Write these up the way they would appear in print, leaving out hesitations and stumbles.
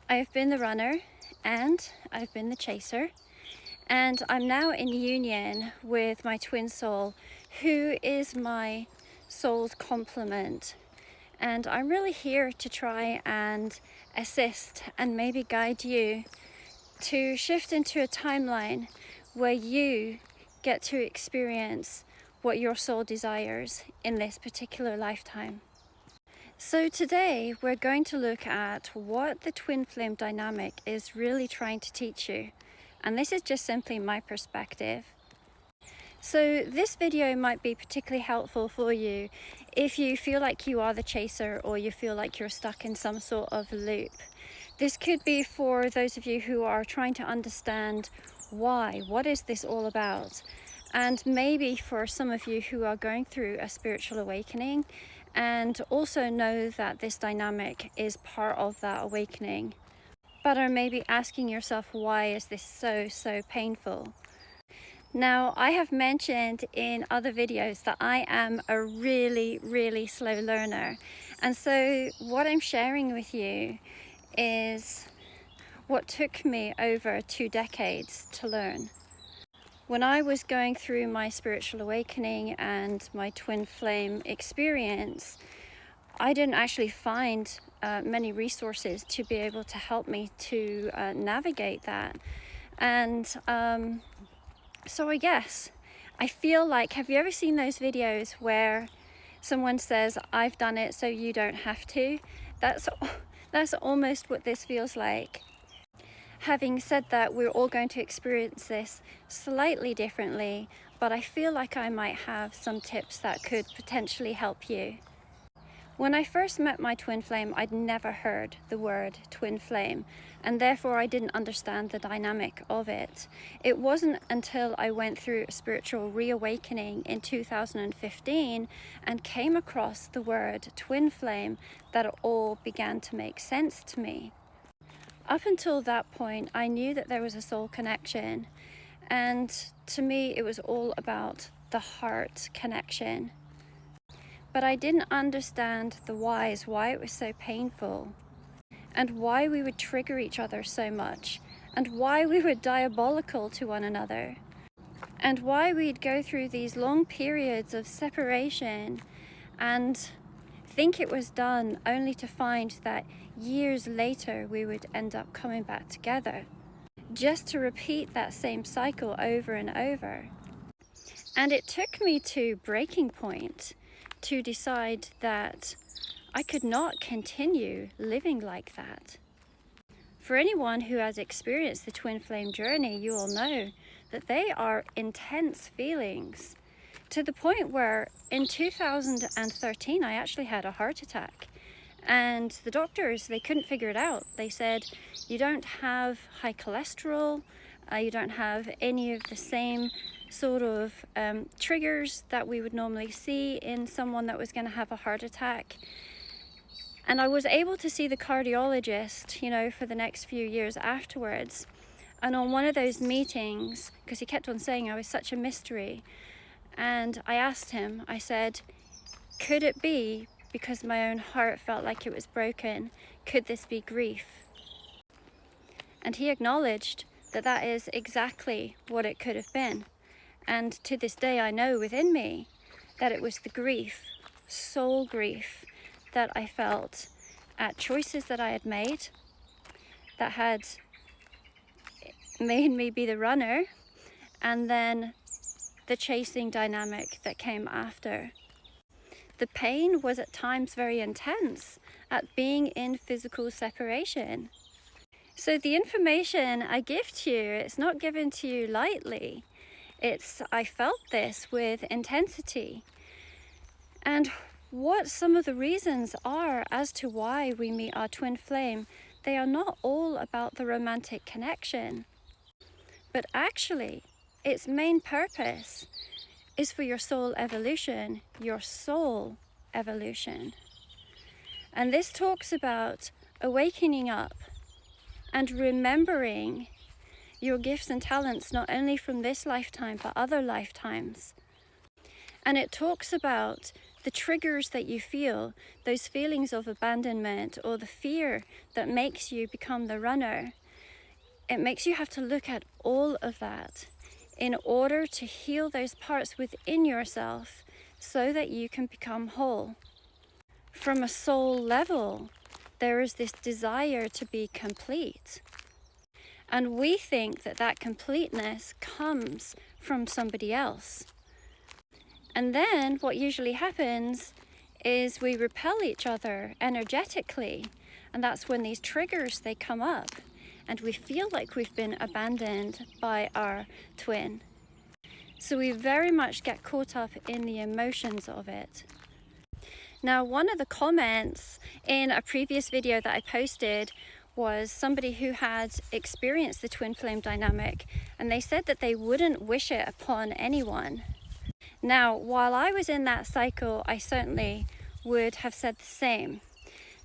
I've been the runner and I've been the chaser, and I'm now in union with my twin soul, who is my soul's complement. And I'm really here to try and assist and maybe guide you to shift into a timeline where you get to experience what your soul desires in this particular lifetime. So today we're going to look at what the twin flame dynamic is really trying to teach you. And this is just simply my perspective. So this video might be particularly helpful for you if you feel like you are the chaser or you feel like you're stuck in some sort of loop. This could be for those of you who are trying to understand why, what is this all about? And maybe for some of you who are going through a spiritual awakening and also know that this dynamic is part of that awakening, but are maybe asking yourself, why is this so painful? Now, I have mentioned in other videos that I am a really slow learner. And so what I'm sharing with you is what took me over 2 decades to learn. When I was going through my spiritual awakening and my twin flame experience, I didn't actually find many resources to be able to help me to navigate that. And so I guess I feel like, have you ever seen those videos where someone says, I've done it so you don't have to? That's almost what this feels like. Having said that, we're all going to experience this slightly differently, but I feel like I might have some tips that could potentially help you. When I first met my twin flame, I'd never heard the word twin flame, and therefore I didn't understand the dynamic of it. It wasn't until I went through a spiritual reawakening in 2015 and came across the word twin flame that it all began to make sense to me. Up until that point, I knew that there was a soul connection, and to me it was all about the heart connection. But I didn't understand the whys, why it was so painful, and why we would trigger each other so much, and why we were diabolical to one another, and why we'd go through these long periods of separation and think it was done, only to find that years later we would end up coming back together, just to repeat that same cycle over and over. And it took me to breaking point to decide that I could not continue living like that. For anyone who has experienced the twin flame journey, you will know that they are intense feelings, to the point where in 2013 I actually had a heart attack, and the doctors, they couldn't figure it out. They said, you don't have high cholesterol, you don't have any of the same sort of triggers that we would normally see in someone that was going to have a heart attack. And I was able to see the cardiologist, for the next few years afterwards. And on one of those meetings, because he kept on saying I was such a mystery, and I asked him, I said, could it be because my own heart felt like it was broken? Could this be grief? And he acknowledged that that is exactly what it could have been. And to this day, I know within me that it was the grief, soul grief, that I felt at choices that I had made that had made me be the runner, and then the chasing dynamic that came after. The pain was at times very intense at being in physical separation. So the information I give to you, it's not given to you lightly. I felt this with intensity. And what some of the reasons are as to why we meet our twin flame, they are not all about the romantic connection, but actually its main purpose is for your soul evolution, your soul evolution. And this talks about awakening up and remembering your gifts and talents, not only from this lifetime, but other lifetimes. And it talks about the triggers that you feel, those feelings of abandonment or the fear that makes you become the runner, it makes you have to look at all of that in order to heal those parts within yourself so that you can become whole. From a soul level, there is this desire to be complete. And we think that that completeness comes from somebody else. And then what usually happens is we repel each other energetically. And that's when these triggers, they come up and we feel like we've been abandoned by our twin. So we very much get caught up in the emotions of it. Now, one of the comments in a previous video that I posted was somebody who had experienced the twin flame dynamic, and they said that they wouldn't wish it upon anyone. Now, while I was in that cycle, I certainly would have said the same.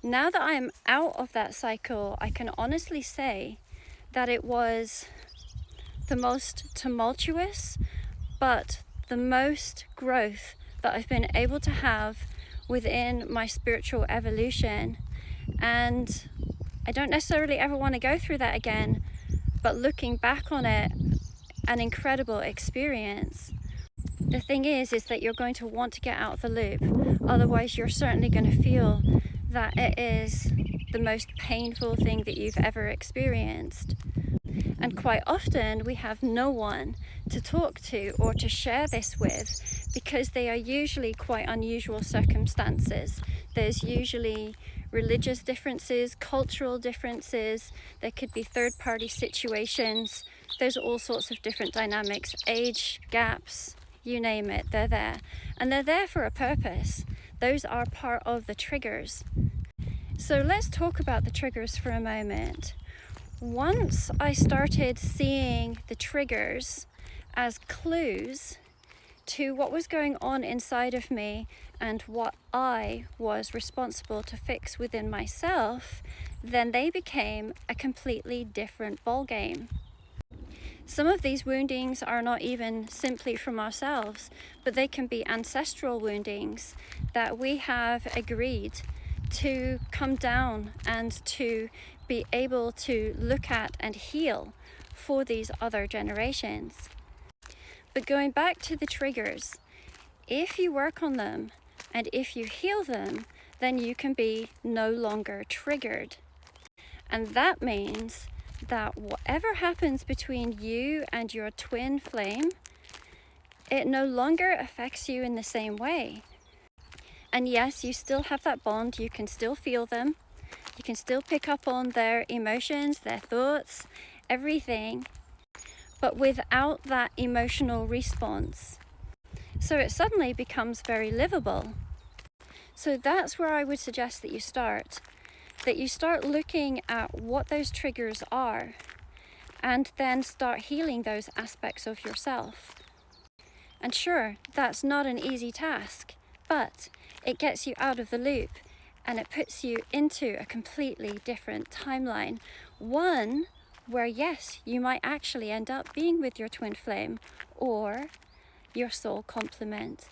Now that I'm out of that cycle, I can honestly say that it was the most tumultuous, but the most growth that I've been able to have within my spiritual evolution. And I don't necessarily ever want to go through that again, but looking back on it, an incredible experience. The thing is that you're going to want to get out of the loop. Otherwise, you're certainly going to feel that it is the most painful thing that you've ever experienced. And quite often we have no one to talk to or to share this with, because they are usually quite unusual circumstances. There's usually religious differences, cultural differences, there could be third-party situations, there's all sorts of different dynamics, age gaps, you name it, they're there. And they're there for a purpose. Those are part of the triggers. So let's talk about the triggers for a moment. Once I started seeing the triggers as clues to what was going on inside of me and what I was responsible to fix within myself, then they became a completely different ballgame. Some of these woundings are not even simply from ourselves, but they can be ancestral woundings that we have agreed to come down and to be able to look at and heal for these other generations. But going back to the triggers, if you work on them and if you heal them, then you can be no longer triggered. And that means that whatever happens between you and your twin flame, it no longer affects you in the same way. And yes, you still have that bond, you can still feel them, you can still pick up on their emotions, their thoughts, everything, but without that emotional response. So it suddenly becomes very livable. So that's where I would suggest that you start looking at what those triggers are, and then start healing those aspects of yourself. And sure, that's not an easy task, but it gets you out of the loop and it puts you into a completely different timeline. One where, yes, you might actually end up being with your twin flame or your soul complement.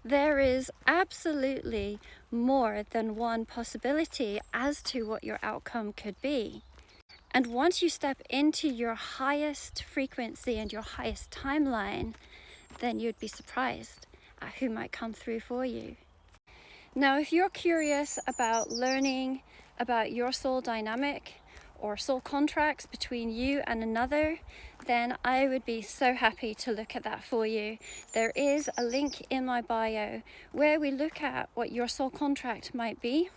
There is absolutely more than one possibility as to what your outcome could be. And once you step into your highest frequency and your highest timeline, then you'd be surprised at who might come through for you. Now, if you're curious about learning about your soul dynamic or soul contracts between you and another, then I would be so happy to look at that for you. There is a link in my bio where we look at what your soul contract might be.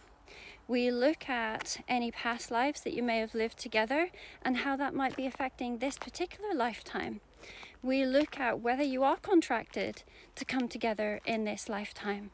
We look at any past lives that you may have lived together and how that might be affecting this particular lifetime. We look at whether you are contracted to come together in this lifetime.